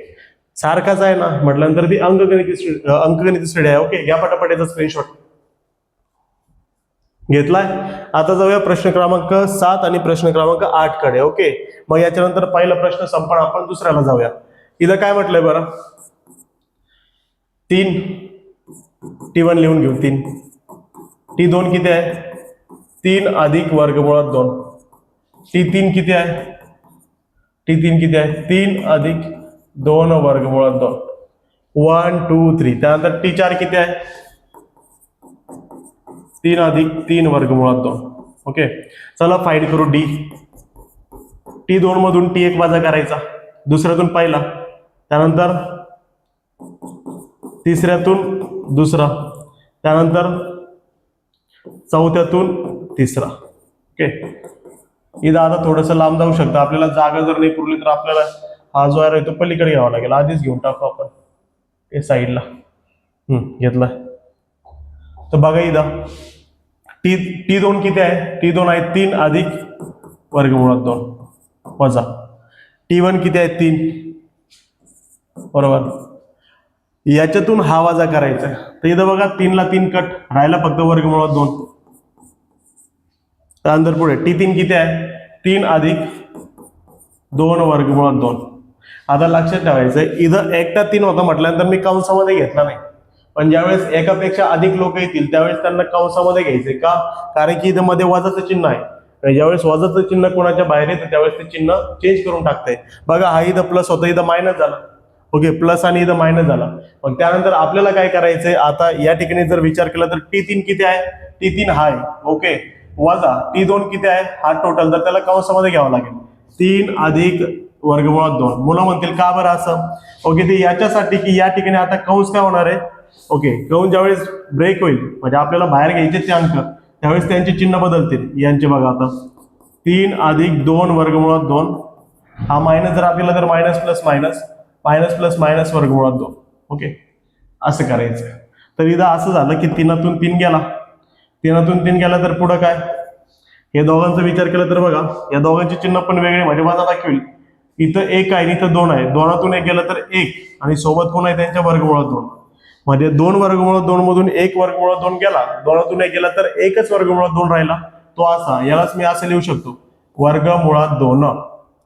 सारखाच आहे ना म्हटल्यानंतर ती अंकगणिती श्रेणी आहे. ओके, या पटापट स्क्रीनशॉट घेतलाय. आता जाऊया प्रश्न क्रमांक 7 आणि प्रश्न क्रमांक 8 कडे. ओके, मग याच्यानंतर पहिला प्रश्न संपणार, आपण दुसऱ्याला जाऊया. इथं काय म्हटलंय बरं? 3 T1 लिहून घेऊ. 3 T2 किती आहे? 3 अधिक वर्गमुळात 2. T3 किती आहे? T3 किती आहे? 3 अधिक 2 वर्गमुळात 2. 1 2 3. त्यानंतर T4 किती आहे? 3 अधिक 3 वर्गमुळात 2. ओके, चला फाइंड करू D. T2 मधून T1 वजा करायचा, दुसऱ्यातून पहिला, त्यानंतर तिसऱ्यातून दुसरा, त्यानंतर चौथ्यातून तिसरा. ओके, इथं आता थोडंसं लांब जाऊ शकतं, आपल्याला जागा जर नाही पुरली तर आपल्याला हा जो आहे तो पलीकडे घ्यावा लागेल. आधीच घेऊन टाकू आपण ते साईडला. घेतला. तर बघा इथं T2 किती आहे? T2 आहे 3 अधिक वर्गमुळात 2 वजा T1 किती आहे? 3, बरोबर. याच्यातून हा वजा करायचा. तर इथं बघा 3 ला 3 कट, राहिला फक्त वर्गमुळात 2. त्यानंतर पुढे T3 किती आहे? 3 अधिक 2 वर्गमुळात 2. आता लक्षात ठेवायचं, इथं एकटा 3 होता म्हटल्यानंतर मी कंसामध्ये घेतला नाही, पण ज्यावेळेस एकापेक्षा अधिक लोक येतील त्यावेळेस त्यांना कंसामध्ये घ्यायचे. का? कारण की इथं मध्ये वजाचं चिन्ह आहे. ज्यावेळेस वजाचं चिन्ह कोणाच्या बाहेर येतं त्यावेळेस ते चिन्ह चेंज करून टाकतंय. बघा, हा इथं प्लस होतं, इथं मायनस झाला. ओके, प्लस आणि इथं मायनस झाला. मग त्यानंतर आपल्याला काय करायचंय, आता या ठिकाणी जर विचार केला तर T3 किती आहे? T3 हा आहे. ओके, वजा T2 किती आहे? हा टोटल, तर त्याला कंसामध्ये घ्यावा लागेल. 3 अधिक वर्गमुळात 2. मुलं म्हणतील का बरं असं? ओके, ते याच्यासाठी की या ठिकाणी आता कंस काय होणार आहे? ओके, कंस ज्यावेळेस ब्रेक होईल म्हणजे आपल्याला बाहेर घ्यायचे ते अंक, त्यावेळेस त्यांचे चिन्ह बदलतील. यांचे बघा आता 3 अधिक 2 वर्गमुळात 2, हा मायनस जर आपल्याला तर minus plus minus, minus plus minus वर्गमुळात 2. ओके, असं करायचं. तर इथं असं झालं की 3तून 3 गेला, 3तून 3 गेला तर पुढं काय? हे दोघांचा विचार केला तर बघा, या दोघांचे चिन्ह पण वेगळे म्हणजे वजा दाखवेल. इथं 1 आहे, इथं 2 आहे. 2तून 1 गेलं तर 1, आणि सोबत कोण आहे? त्यांच्या वर्गमुळात 2. म्हणजे 2 वर्गमुळात 2 मधून 1 वर्गमुळात 2 गेला, 2तून 1 गेला तर 1च वर्गमुळात 2 राहिला. तो असा, यालाच मी असं लिहू शकतो, वर्गमुळात 2.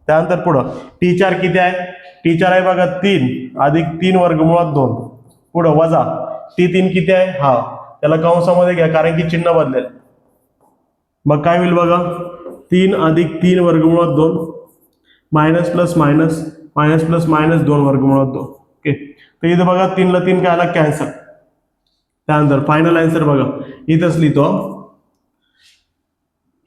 त्यानंतर पुढं T4 किती आहे? T4 आहे बघा 3 अधिक 3 वर्गमुळात 2. पुढं वजा T3 किती आहे? हा, त्याला कंसामध्ये घ्या कारण की चिन्ह बदलेल. मग काय होईल बघा, 3 अधिक 3 वर्गमुळात 2, minus plus minus, minus plus minus 2 वर्गमुळात 2. ओके, तर इथं बघा 3 ला 3 काय आला? कॅन्सल. त्यानंतर फायनल आन्सर बघा इथंच लिहितो,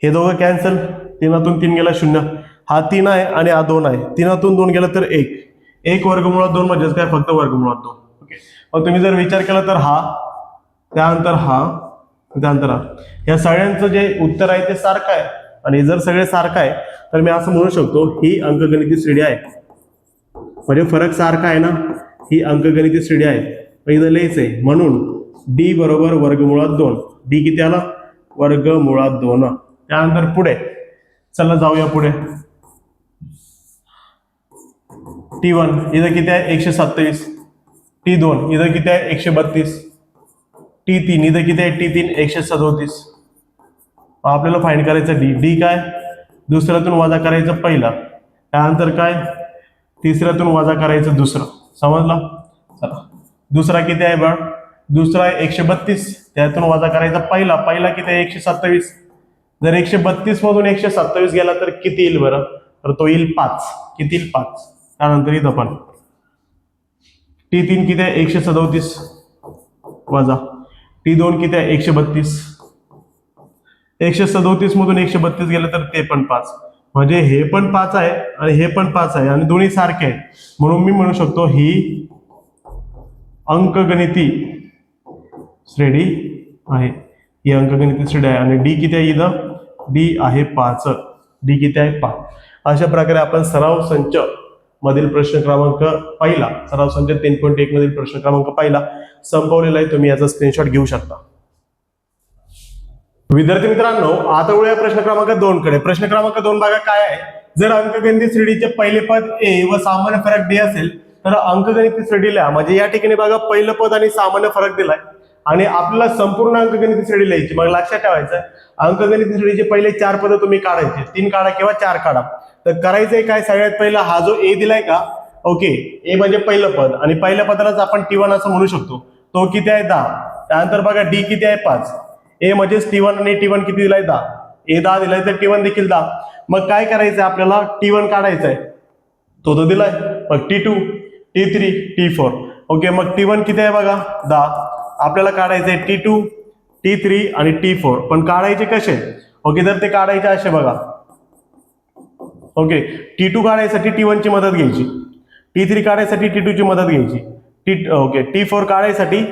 हे दोघं कॅन्सल. 3तून 3 गेला 0, हा 3 आहे आणि हा 2 आहे. 3तून 2 गेला तर 1, 1 वर्गमुळात 2 म्हणजेच काय? फक्त वर्गमुळात 2. ओके, मग तुम्ही जर विचार केला तर हा, त्यानंतर हा, त्यानंतर हा, या सगळ्यांचं जे उत्तर आहे ते सारखं आहे. आणि जर सगळे सारखं आहे तर मी असं म्हणू शकतो ही अंकगणिती श्रेणी आहे. म्हणजे फरक सारखा आहे ना, ही अंकगणिती श्रेणी आहे. इथं लिहायचं आहे म्हणून D बरोबर वर्गमुळात 2. D किती आला? वर्गमुळात 2. त्यानंतर पुढे चला जाऊया पुढे. T1 इथं किती आहे? 127. T2 इथं किती आहे? 132. T3 इथं किती आहे? T3 137. आपल्याला फाइंड करायचं D काय? दुसऱ्यातून वजा करायचं पहिला, त्यानंतर काय? तिसऱ्यातून वजा करायचं दुसरं. समजला? चला, दुसरा किती आहे बघ? दुसरा आहे 132, त्यातून वजा करायचा पहिला, पहिला किती आहे? 127. जर 132 मधून 127 गेला तर किती येईल बरं? तर तो येईल 5. किती येईल? 5. त्यानंतर इथं पण T3 किती आहे? 137 वजा T2 किती आहे? 132. 137 मधून 132 गेलं तर ते पण 5. म्हणजे हे पण 5 आहे आणि हे पण 5 आहे आणि दोन्ही सारखे आहेत. म्हणून मी म्हणू शकतो ही अंकगणिती श्रेणी आहे. ही अंकगणिती श्रेणी आहे. आणि D किती आहे? इथं D आहे 5. D किती आहे? 5. अशा प्रकारे आपण सराव संच मधील प्रश्न क्रमांक पहिला, सराव संच 3.1 मधील प्रश्न क्रमांक पहिला संपवलेला आहे. तुम्ही याचा स्क्रीनशॉट घेऊ शकता. विद्यार्थी मित्रांनो, आता वळूया प्रश्न क्रमांक 2 कडे. प्रश्न क्रमांक 2 बघा काय आहे. जर अंकगणिती श्रेणीचे पहिले पद A व सामान्य फरक D असेल तर अंकगणिती श्रेणी लिहा. म्हणजे या ठिकाणी बघा पहिलं पद आणि सामान्य फरक दिलाय आणि आपल्याला संपूर्ण अंकगणिती श्रेणी लिहायची. मग लक्षात ठेवायचं, अंकगणिती श्रेणीचे पहिले 4 पद तुम्ही काढायचे, 3 काढा किंवा 4 काढा. तर करायचंय काय? सगळ्यात पहिला हा जो A दिलाय का, ओके, A म्हणजे पहिलं पद आणि पहिल्या पदालाच आपण T1 असं म्हणू शकतो. तो किती आहे? 10. त्यानंतर बघा D किती आहे? 5. A म्हणजेच T1 आणि T1 किती दिलाय? 10. A 10 दिलाय तर T1 देखील 10. मग काय करायचंय आपल्याला? T1 काढायचा आहे, तो तर दिलाय. मग T2, T3, T4. ओके, मग T1 किती आहे बघा? 10. आपल्याला काढायचंय T2, T3 आणि T4. पण काढायचे कसे? ओके, तर ते काढायचे असे बघा. ओके, T2 काढायसाठी T1 ची मदत घ्यायची, T3 काढायसाठी T2 ची मदत घ्यायची, ओके T4 काढायसाठी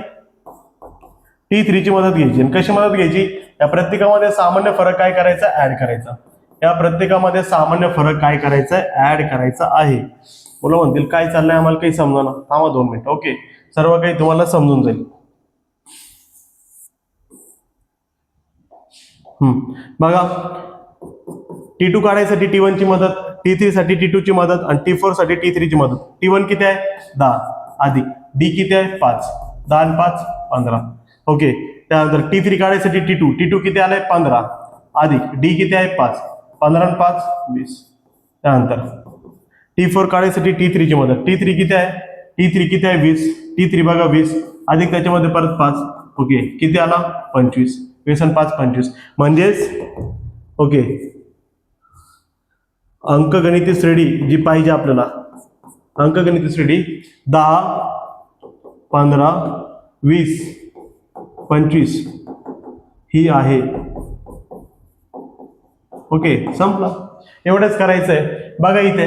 T3 ची मदत घ्यायची. आणि कशी मदत घ्यायची? या प्रत्येकामध्ये सामान्य फरक काय करायचा? ऍड करायचा. या प्रत्येकामध्ये सामान्य फरक काय करायचा? ऍड करायचा आहे. मुलं म्हणतील काय चाललंय आम्हाला काही समजना. थांबा 2 मिनिटं. ओके, सर्व काही तुम्हाला समजून जाईल. बघा, T2 काढायसाठी T1 ची मदत, T3 साठी T2 ची मदत आणि T4 साठी T3 ची मदत. T1 किती आहे? 10 अधिक D किती आहे? 5. 10 आणि 5 15. ओके, त्यानंतर T3 काढायसाठी T2 किती आलाय? 15 अधिक D किती आहे? 5. 15 आणि 5 20. त्यानंतर T4 काढायसाठी T3 ची मदत. T3 किती आहे? T3 किती आहे? 20. T3 बघा 20 अधिक त्याच्यामध्ये परत 5. ओके, किती आला? 25. 20 आणि 5 25. म्हणजेच ओके, अंकगणिती श्रेणी जी पाहिजे आपल्याला, अंकगणिती श्रेणी 10 15 20 25 ही आहे. ओके, संपला. एवढंच करायचं आहे. बघा इथे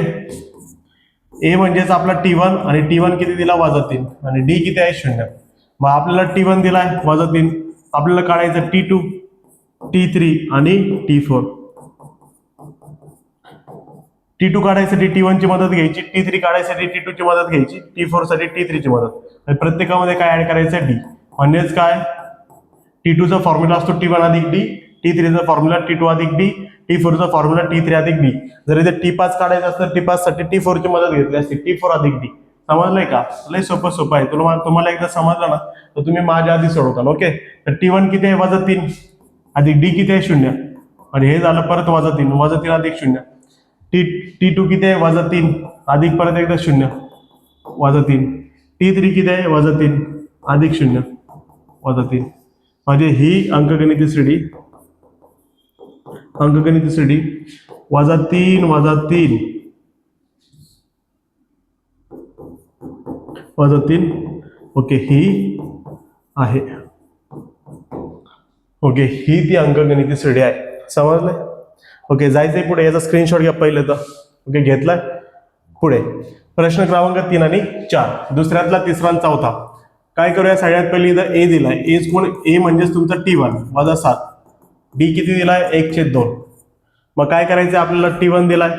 ए म्हणजेच आपला T1 आणि T1 किती दिला? -3 आणि D किती आहे? 0. मग आपल्याला T1 दिलाय -3, आपल्याला काढायचं T2 T3 आणि T4. T2 काढायसाठी T1 ची मदत घ्यायची, T3 काढायसाठी T2 ची मदत घ्यायची, T4 साठी T3 ची मदत. आणि प्रत्येकामध्ये काय ऍड करायचं? D. म्हणजेच काय? T2 चा फॉर्म्युला असतो T1 अधिक D, T3 चा फॉर्म्युला T2 अधिक D, T4 चा फॉर्म्युला T3 अधिक D. जर इथे T5 काढायचं असतं, T5 साठी T4 ची मदत घेतली असते, T4 अधिक D. समजलंय का? लय सोपं आहे. तुम्हाला एकदा समजलं ना तर तुम्ही माझ्या आधी सोडवताल. ओके, तर T1 किती आहे? -3 अधिक D किती आहे? 0. आणि हे झालं परत -3 -3 अधिक 0. T2 किती आहे? -3 अधिक परत एकदा 0 -3. T3 किती आहे? -3 अधिक 0 -3. म्हणजे ही अंकगणिती श्रेणी -3 -3 ओके ही आहे. ओके, ही ती अंकगणिती श्रेणी आहे. समजलंय? ओके, जायचंय पुढे. याचा स्क्रीनशॉट घ्या पहिले तर. ओके, घेतलाय. पुढे प्रश्न क्रमांक 3 आणि 4, दुसऱ्यातला तिसरा आणि चौथा. काय करूया? सगळ्यात पहिले इथं ए दिलाय. ए म्हणजेच तुमचा T1 -7. D किती दिलाय? 1/2. मग काय करायचं? आपल्याला T1 दिलाय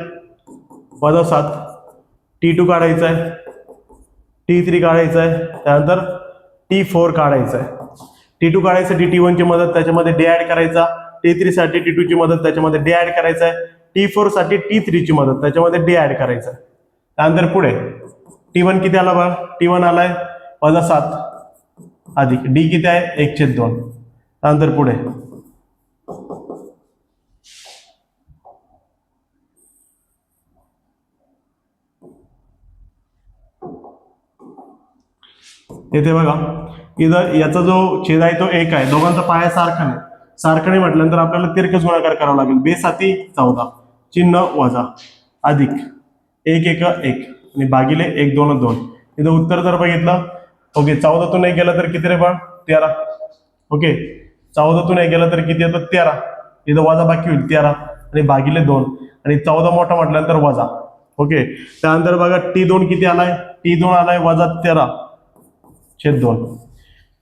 -7, T2 काढायचा आहे, T3 काढायचा आहे, त्यानंतर T4 काढायचा आहे. T2 काढायसाठी T1 ची मदत, त्याच्यामध्ये D ऍड करायचा, T3 साठी T2 ची मदत, त्याच्यामध्ये D ऍड करायचा आहे, T4 साठी T3 ची मदत, त्याच्यामध्ये D ऍड करायचा. त्यानंतर पुढे T1 किती आला बघा? T1 आलाय -7 अधिक D किती आहे? 1/2. त्यानंतर पुढे येथे बघा, इथं याचा जो छेद आहे तो 1 आहे. दोघांचा पाया सारखा नाही म्हटल्यानंतर आपल्याला तिरकस गुणाकार करावा लागेल. 2 7 14 चिन्ह वजा अधिक 1 1 1 आणि भागिले 1 2 2. इथं उत्तर जर बघितलं, ओके, 14 तून 1 गेलं तर किती रे बाळ? 13. ओके, 14 तून 1 गेलं तर किती येतं? 13. इथं वजा बाकी होईल 13 आणि भागिले 2 आणि 14 मोठा म्हटल्यानंतर वजा. ओके, त्यानंतर बघा T2 किती आलाय? T2 आलाय -13/2.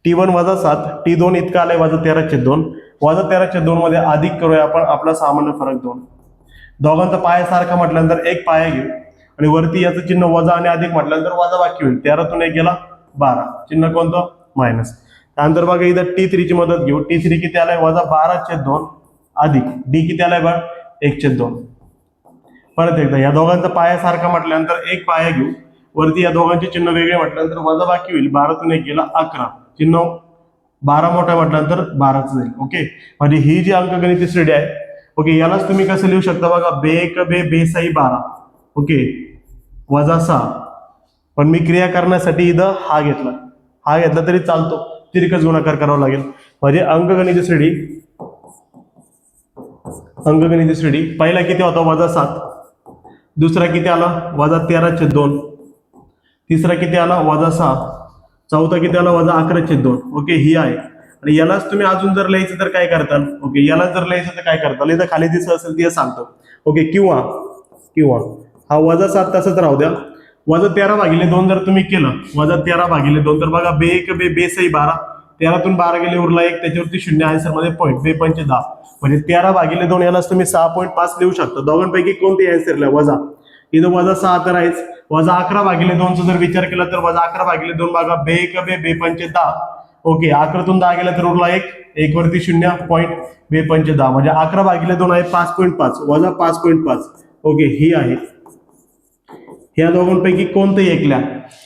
T1 -7, T2 इतका आलाय -13/2. -13/2 मध्ये अधिक करूया आपण आपला सामान्य फरक 2. दोघांचा पाया सारखा म्हटल्यानंतर एक पाया घेऊ आणि वरती याचं चिन्ह वजा आणि अधिक म्हटल्यानंतर वजा बाकी होईल. 13 तून 1 गेला 12, चिन्ह कोणतं? मायनस. त्यानंतर बघा इथं T3 ची मदत घेऊ. T3 किती आलाय? -12/2 अधिक D किती आलाय बघ? 1/2. परत एकदा या दोघांचा पाया सारखा म्हटल्यानंतर एक पाया घेऊ, वरती या दोघांचे चिन्ह वेगळे म्हटल्यानंतर वजा बाकी होईल. 12 तून 1 गेला 11, चिन्ह 12 मोठा म्हटल्यानंतर 12च जाईल. ओके, म्हणजे ही जी अंकगणिती श्रेणी आहे, ओके, यालाच तुम्ही कसं लिहू शकता बघा? बे 12. ओके, -6. पण मी क्रिया करण्यासाठी इथं हा घेतला तरी चालतो, तिरकस गुणाकार करावा लागेल. म्हणजे अंकगणिती श्रेणी पहिला किती होता? -7. दुसरा किती आला? -13/2. तिसरा किती आला? -6. चौथा किती आला? -11/2. ओके, ही आहे. आणि यालाच तुम्ही अजून जर लिहायचं तर काय करताल? ओके, याला जर लिहायचं तर काय करताल? इथं खाली दिसत असेल ते सांगतो. ओके, किंवा किंवा हा -7 तसंच राहू द्या. -13/2 जर तुम्ही केलं, -13/2 तर बघा बे 1 बे 6 12, 13तून 12 गेले उरला 1, त्याच्यावरती 0 आन्सर मध्ये पॉईंट, बे 5 10, म्हणजे 13/2 यालाच तुम्ही 6.5 लिहू शकता. दोघांपैकी कोणते आन्सर लिहा वजा, इथं -6 तर आहेच. -11/2 चा जर विचार केला तर -11/2 बघा बे 1 बे 5 10, ओके 11तून 10 गेला तर उरला 1, 1 वरती 0 पॉईंट, बे 5 10, म्हणजे 11/2 आहे 5.5 वजा 5.5, ओके ही आहे. ह्या दोघांपैकी कोणतंही एक लिहा,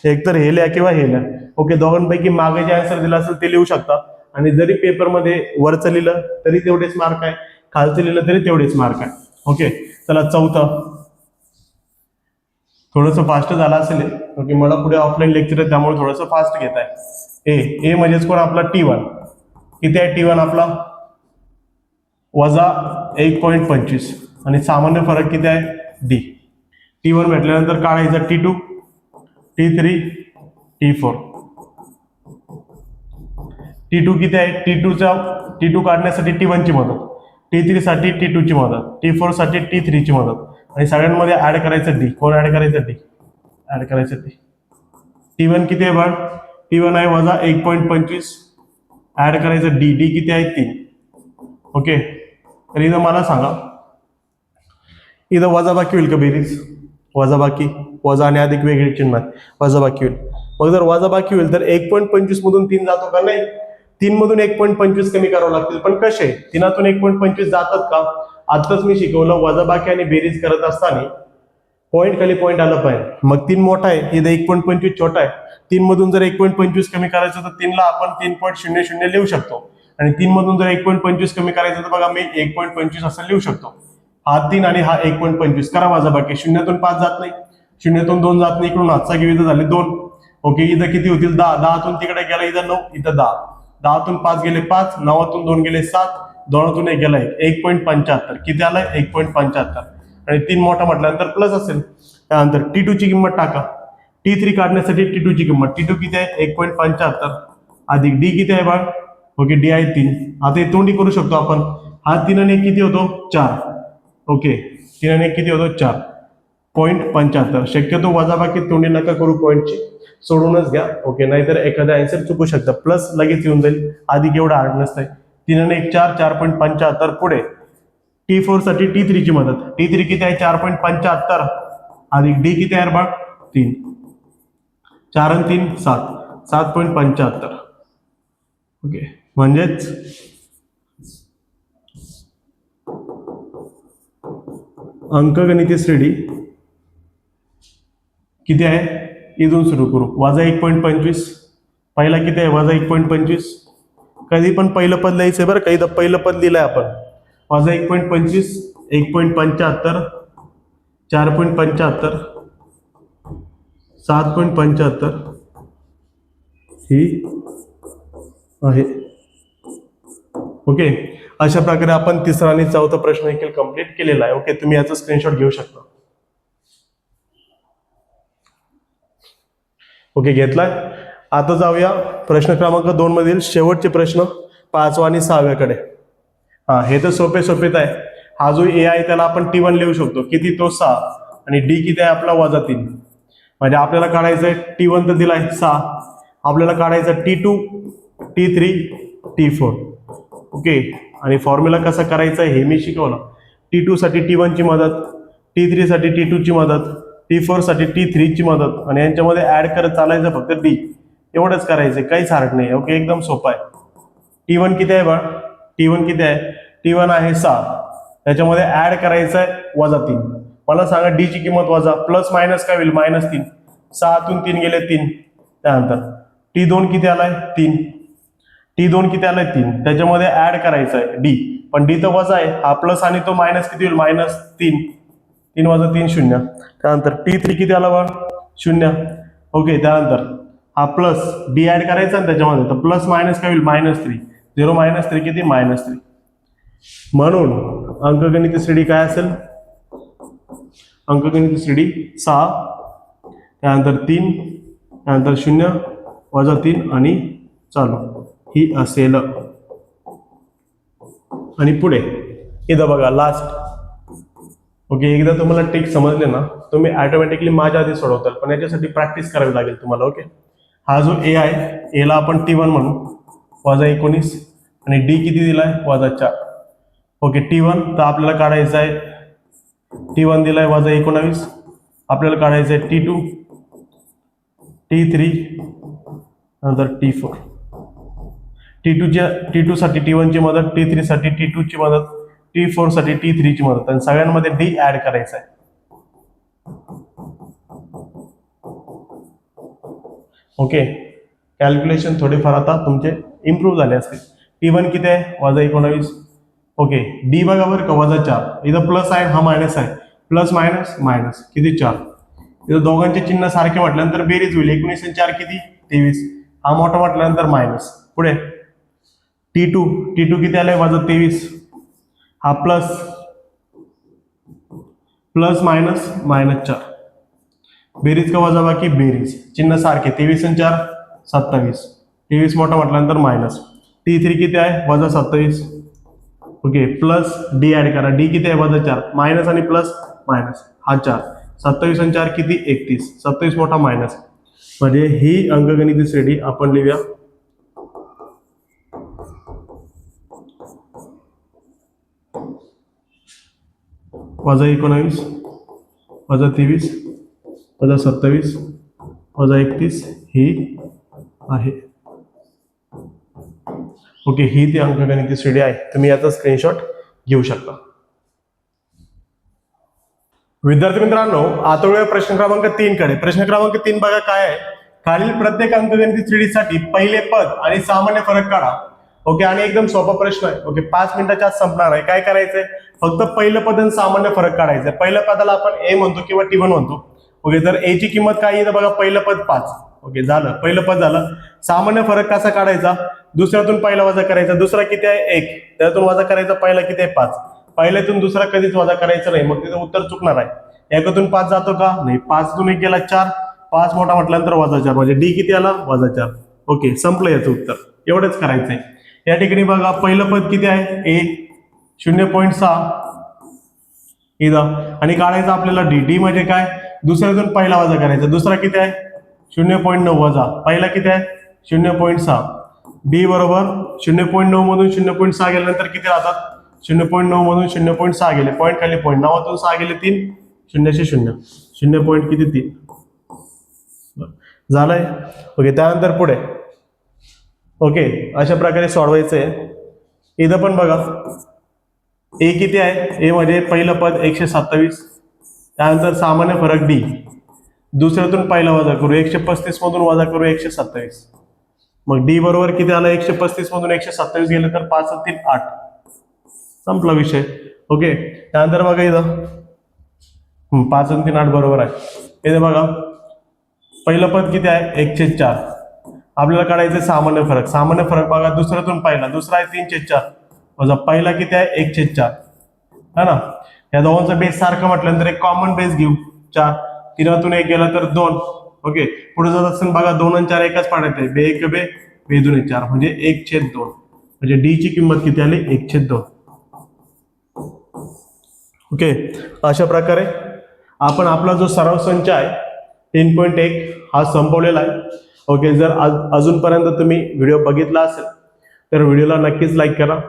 एक तर हे लिहा किंवा हे लिहा. ओके, दोघांपैकी मागे जे आन्सर दिला असेल ते लिहू शकता. आणि जरी पेपरमध्ये वरचं लिहिलं तरी तेवढेच मार्क आहे, खालचं लिहिलं तरी तेवढेच मार्क आहे. ओके, चला चौथं. थोडंसं फास्ट झालं असेल. ओके, मला पुढे ऑफलाईन लेक्चर आहे त्यामुळे थोडंसं फास्ट घेत आहे. ए म्हणजेच कोण आपला T1. किती आहे T1 आपला? -1.25 आणि सामान्य फरक किती आहे? D. T1 भेटल्यानंतर काढायचा T2, T3, T4. T2 किती आहे? T2 काढण्यासाठी T1 ची मदत, T3 साठी T2 ची मदत, T4 साठी T3 ची मदत, आणि सगळ्यांमध्ये ऍड करायचं D. कोण ऍड करायचं? D ऍड करायचं D. T1 किती आहे बाळ? T1 आहे -1.25, ऍड करायचं D. D किती आहे? 3. ओके, तर इथं मला सांगा, इथं वजाबाकी होईल का बेरीज? वजाबाकी, वजा आणि अधिक वेगळे चिन्ह आहे, वजाबाकी होईल. मग जर वजाबाकी होईल तर 1.25 मधून 3 जातो का? नाही, 3 मधून 1.25 कमी करावं लागतील. पण कसे? 3तून 1.25 जातात का? आताच मी शिकवलं, वजाबाकी आणि बेरीज करत असताना पॉईंट खाली पॉईंट आलं पाहिजे. मग 3 मोठा आहे, इथं 1.25 छोटा आहे. 3 मधून जर 1.25 कमी करायचं तर 3 ला आपण 3.00 लिहू शकतो, आणि 3 मधून जर 1.25 कमी करायचं तर बघा मी 1.25 असं लिहू शकतो. हा 3 आणि हा 1.25 करा वजाबाकी. 0तून 5 जात नाही, 0तून 2 जात नाही, इकडून हातचा घेऊ, इथं झाले 2. ओके, इथं किती होतील? 10. 10तून तिकडे गेला इथं 9, इथं 10. 10तून 5 गेले 5, 9तून 2 गेले 7, 2तून 1 गेला 1.75. किती आलाय? 1.75. आणि 3 मोठा म्हटल्यानंतर प्लस असेल. त्यानंतर T2 ची किंमत टाका. T3 काढण्यासाठी T2 ची किंमत, T2 किती आहे? 1.75 अधिक D किती आहे बाळ? ओके, D आहे 3. आता हे तोंडी करू शकतो आपण. हा 3 आणि 1 किती होतो? 4. ओके, 3 आणि 1 किती होतो? 4.75. शक्यतो वजाबाकी तोंडी नका करू, पॉईंटची सोडूनच घ्या. ओके, नाहीतर एखादा आन्सर चुकू शकतं. प्लस लगेच येऊन जाईल, अधिक एवढं हार्ड नसतंय. 3 आणि 1 4, 4.75. पुढे T4 साठी T3 ची मदत. T3 किती आहे? 4.75 अधिक D किती आहे बाळ? 3. 4 आणि 3 7, 7.75. ओके, म्हणजेच अंकगणितीय श्रेणी किती आहे? इथून सुरू करू. -1.25. पहिला किती आहे? -1.25. कधी पण पहिलं पद लिहायचं बरं का, इथं पहिलं पद लिहिलंय आपण. -1.25, 1.75, 4.75, 7.75 ही आहे. ओके, अशा प्रकारे आपण तिसरा आणि चौथा प्रश्न देखील कंप्लीट केलेला आहे. ओके, तुम्ही याचा स्क्रीनशॉट घेऊ शकता. ओके, घेतलाय. आता जाऊया प्रश्न क्रमांक 2 मधील शेवटचे प्रश्न, 5वा आणि 6व्याकडे. हा, हे तर सोपेच आहे. हा जो ए आहे त्याला आपण T1 लिहू शकतो. किती? तो 6. आणि D किती आहे आपला? -3. म्हणजे आपल्याला काढायचं आहे T1 तर दिलाय 6, आपल्याला काढायचं T2, T3, T4. ओके, आणि फॉर्म्युला कसा करायचा हे मी शिकवलं. T2 साठी T1 ची मदत, T3 साठी T2 ची मदत, T4 साठी T3 ची मदत, आणि यांच्यामध्ये ऍड करत चालायचं फक्त D. एवढंच करायचंय, काहीच हार्ड नाही. ओके, एकदम सोपं आहे. T1 किती आहे बा? T1 किती आहे? T1 आहे 6. त्याच्यामध्ये ऍड करायचं आहे -3. मला सांगा D ची किंमत वजा, प्लस मायनस काय होईल? -3. 6तून 3 गेले 3. त्यानंतर T2 किती आलाय? 3. T2 किती आलाय? 3. त्याच्यामध्ये ऍड करायचं आहे D, पण D तर वजा आहे, हा प्लस आणि तो मायनस किती होईल? -3. 3 वजा 3 0. त्यानंतर T3 किती आला बा? 0. ओके, त्यानंतर हा प्लस D ऍड करायचा ना त्याच्यामध्ये, तर प्लस मायनस काय होईल? -3. 0 - 3 किती? -3. म्हणून अंकगणित श्रेणी काय असेल? अंकगणित श्रेणी 6, त्यानंतर 3, त्यानंतर 0 वजा 3 आणि चालू ही असेल. आणि पुढे इथं बघा लास्ट ओके, एकदा तुम्हाला ट्रिक समजले ना तुम्ही ऑटोमॅटिकली माझ्या आधी सोडवताल, पण याच्यासाठी प्रॅक्टिस करावी लागेल तुम्हाला. ओके, हा जो ए आहे एला आपण T1 म्हणू, -19 आणि डी किती दिलाय -4. ओके, T1 तर आपल्याला काढायचं आहे, T1 दिलाय -19, आपल्याला काढायचं आहे T2, T3 नंतर T4. T2 साठी T1 ची मदत, T3 साठी T2 ची मदत, T4 साठी T3 ची मदत आणि सगळ्यांमध्ये डी ऍड करायचा आहे. ओके, कॅल्क्युलेशन थोडेफार आता तुमचे इम्प्रूव्ह झाले असतील. T1 किती आहे -19. ओके, डी बघा बरं का -4, इथं प्लस आहे हा मायनस आहे, प्लस मायनस मायनस किती 4. इथं दोघांचे चिन्ह सारखे म्हटल्यानंतर बेरीज होईल, 19 आणि 4 किती 23, हा मोठा म्हटल्यानंतर मायनस. पुढे T2 किती आलाय -23, हा प्लस प्लस मायनस -4, बेरीज का वजाबाकी बेरीज, चिन्ह सारखे 23 आणि 4 27, 23 मोठा म्हटल्यानंतर मायनस. T3 किती आहे -27. ओके, प्लस डी ऍड करा, डी किती आहे -4, मायनस आणि प्लस मायनस हा 4, 27 आणि 4 किती 31, 27 मोठा मायनस. म्हणजे ही अंकगणित श्रेणी आपण लिहूया -19 -23 -27 -31 ही आहे. ओके, ही ती अंकगणित श्रेणी आहे, तुम्ही याचा स्क्रीनशॉट घेऊ शकता. विद्यार्थी मित्रांनो, आता वेळ प्रश्न क्रमांक 3 कडे. प्रश्न क्रमांक 3 बघा काय आहे, खालील प्रत्येक अंकगणित श्रेणीसाठी पहिले पद आणि सामान्य फरक काढा. ओके, आणि एकदम सोपा प्रश्न आहे. ओके, 5 मिनिटाच्या आत संपणार आहे. काय करायचंय, फक्त पहिलं पद आणि सामान्य फरक काढायचंय. पहिल्या पदाला आपण ए म्हणतो किंवा T1 म्हणतो. ओके, तर ए ची किंमत काय येते बघा, पहिलं पद 5. ओके, झालं, पहिलं पद झालं. सामान्य फरक कसा काढायचा, दुसऱ्यातून पहिला वजा करायचा, दुसरा किती आहे 1, त्यातून वजा करायचा, पहिला किती आहे 5, पहिल्यातून दुसरा कधीच वजा करायचं नाही, मग तिथं उत्तर चुकणार आहे. एकातून 5 जातो का नाही, 5तून 1 गेला 4, 5 मोठा म्हटल्यानंतर -4, म्हणजे डी किती आला -4. ओके, संपलं याचं उत्तर, एवढंच करायचंय. या ठिकाणी बघा पहिलं पद किती आहे ए 0.6 इथं, आणि काढायचं आपल्याला डी. डी म्हणजे काय, दुसऱ्यातून पहिला वजा करायचा, दुसरा किती आहे 0.9 वजा, पहिला किती आहे 0.6. डी बरोबर 0.9 मधून 0.6 गेल्यानंतर किती राहतात, 0.9 मधून 0.6 गेले, पॉईंट खाली पॉईंट, 9तून 6 गेले 3, 0 0 0 पॉईंट किती 3 झालंय. ओके, त्यानंतर पुढे. ओके, अशा प्रकारे सोडवायचंय. इथं पण बघा ए किती आहे, ए म्हणजे पहिलं पद 127, त्यानंतर सामान्य फरक डी, दुसऱ्यातून पहिला वजा करू, 135 मधून वजा करू 127, मग डी बरोबर किती आलं, 135 मधून 127 गेले तर 5 आणि 3 8, संपला विषय. ओके, त्यानंतर बघा इथं 5 आणि 3 8 बरोबर आहे. इथे बघा पहिलं पद किती आहे 1/4, आपल्याला काढायचं सामान्य फरक. सामान्य फरक बघा, दुसऱ्यातून पहिला, दुसरा आहे 3/4 वजा पहिला किती आहे 1/4, है ना. या दोघांचा बेस सारखं म्हटल्यानंतर एक कॉमन बेस घेऊ 4, 3तून 1 गेला तर 2. ओके, पुढे जात असताना बघा 2 आणि 4 एकाच पाड्यात आहे, बे 1 बे, बे 2 4, म्हणजे 1/2, म्हणजे डी ची किंमत किती आली 1/2. ओके, अशा प्रकारे आपण आपला जो सराव संच आहे 3.1 हा संपवलेला आहे. ओके, जर अजूनपर्यंत तुम्ही व्हिडिओ बघितला असेल तर व्हिडिओला नक्कीच लाईक करा,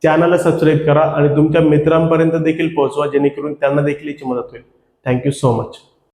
चॅनलला सबस्क्राईब करा आणि तुमच्या मित्रांपर्यंत देखील पोहोचवा, जेणेकरून त्यांना देखील याची मदत होईल. Thank you so much.